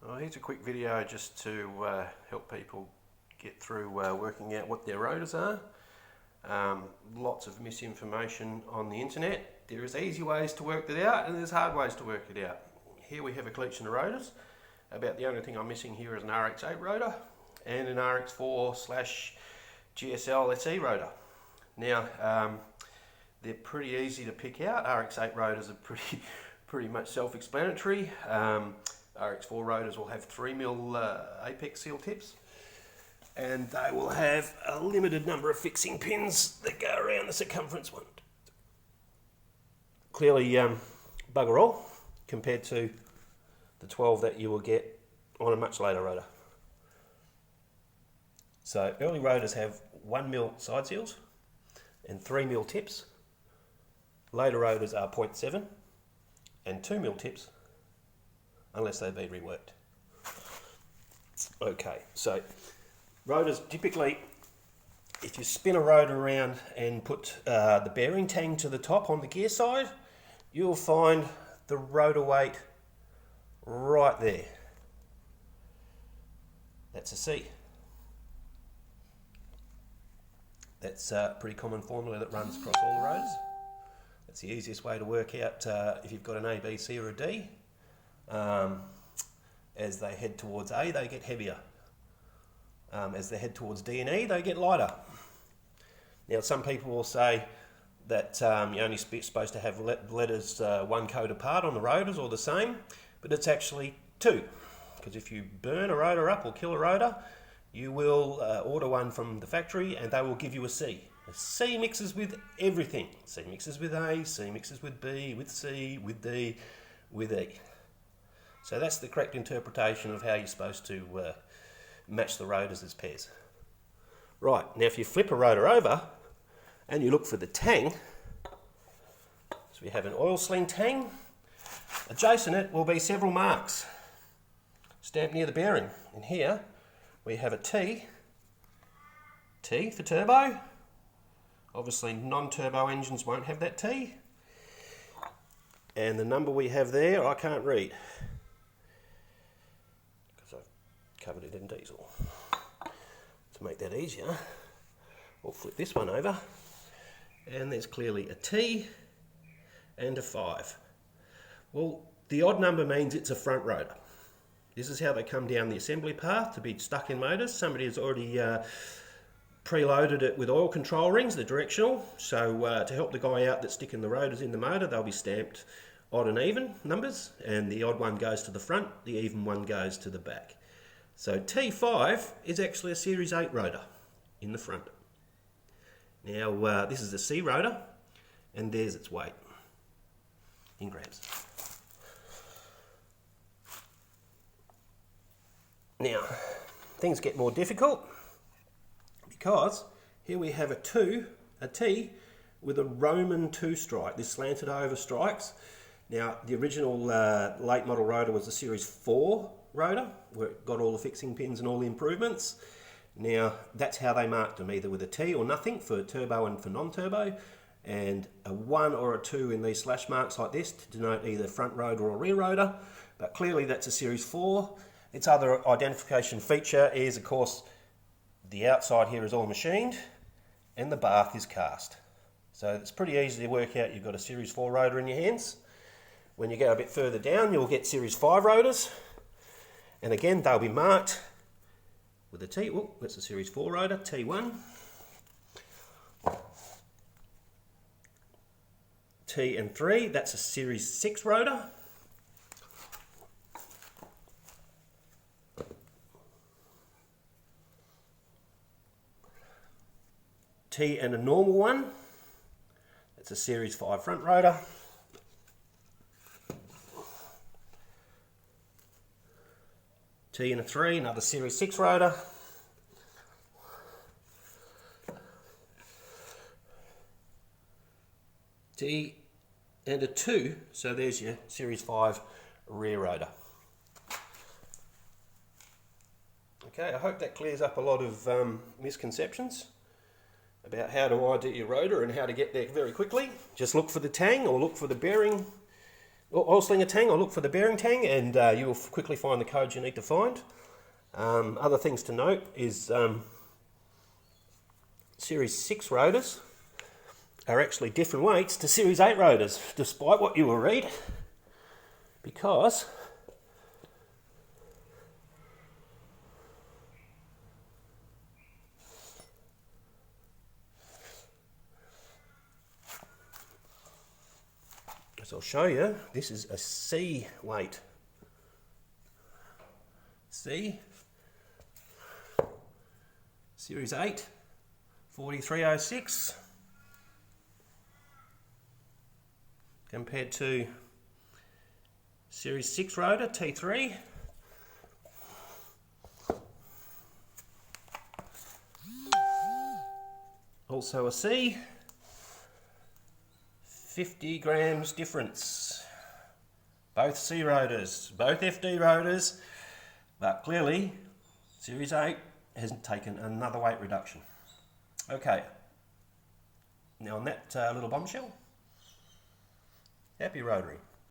Well, here's a quick video just to help people get through working out what their rotors are. Lots of misinformation on the internet. There is easy ways to work that out and there's hard ways to work it out. Here we have a collection of rotors. About the only thing I'm missing here is an RX8 rotor and an RX4/GSL-SE rotor. Now, they're pretty easy to pick out. RX8 rotors are pretty much self-explanatory. RX4 rotors will have 3mm apex seal tips, and they will have a limited number of fixing pins that go around the circumference one. Clearly bugger all compared to the 12 that you will get on a much later rotor. So early rotors have 1mm side seals and 3mm tips. Later rotors are 0.7 and 2mm tips, unless they've been reworked. Okay, so rotors typically, if you spin a rotor around and put the bearing tang to the top on the gear side, you'll find the rotor weight right there. That's a C. That's a pretty common formula that runs across all the rotors. That's the easiest way to work out if you've got an A, B, C or a D. As they head towards A, they get heavier. As they head towards D and E, they get lighter. Now, some people will say that you're only supposed to have letters one code apart on the rotors or the same, but it's actually two. Because if you burn a rotor up or kill a rotor, you will order one from the factory and they will give you a C. A C mixes with everything. C mixes with A, C mixes with B, with C, with D, with E. So that's the correct interpretation of how you're supposed to match the rotors as pairs. Right, now if you flip a rotor over and you look for the tang, so we have an oil sling tang, adjacent it will be several marks stamped near the bearing. And here we have a T for turbo. Obviously non-turbo engines won't have that T. And the number we have there I can't read, covered it in diesel. To make that easier, we'll flip this one over and there's clearly a T and a 5. Well, the odd number means it's a front rotor. This is how they come down the assembly path to be stuck in motors. Somebody has already preloaded it with oil control rings, the directional, so to help the guy out that's sticking the rotors in the motor, they'll be stamped odd and even numbers, and the odd one goes to the front, the even one goes to the back. So T5 is actually a Series 8 rotor in the front. Now this is a C rotor, and there's its weight in grams. Now, things get more difficult because here we have a T with a Roman 2 strike, this slanted over strikes. Now, the original late model rotor was a Series 4 rotor, where it got all the fixing pins and all the improvements. Now, that's how they marked them, either with a T or nothing for turbo and for non-turbo, and a 1 or a 2 in these slash marks like this to denote either front rotor or rear rotor, but clearly that's a Series 4. Its other identification feature is, of course, the outside here is all machined and the bath is cast. So it's pretty easy to work out you've got a Series 4 rotor in your hands. When you go a bit further down, you'll get Series 5 rotors. And again, they'll be marked with a T. Oh, that's a Series 4 rotor, T1. T and 3, that's a Series 6 rotor. T and a normal one, that's a Series 5 front rotor. T and a 3, another Series 6 rotor. T and a 2, so there's your Series 5 rear rotor. Okay, I hope that clears up a lot of misconceptions about how to ID your rotor and how to get there very quickly. Just look for the tang or look for the bearing oil slinger tang, or look for the bearing tang, and you will quickly find the codes you need to find. Other things to note is Series 6 rotors are actually different weights to Series 8 rotors, despite what you will read, because as I'll show you, this is a C weight. C, Series 8, 4306, compared to Series 6 rotor, T3, also a C, 50 grams difference. Both C rotors, both FD rotors, but clearly Series 8 hasn't taken another weight reduction. Okay, now on that little bombshell, happy rotary.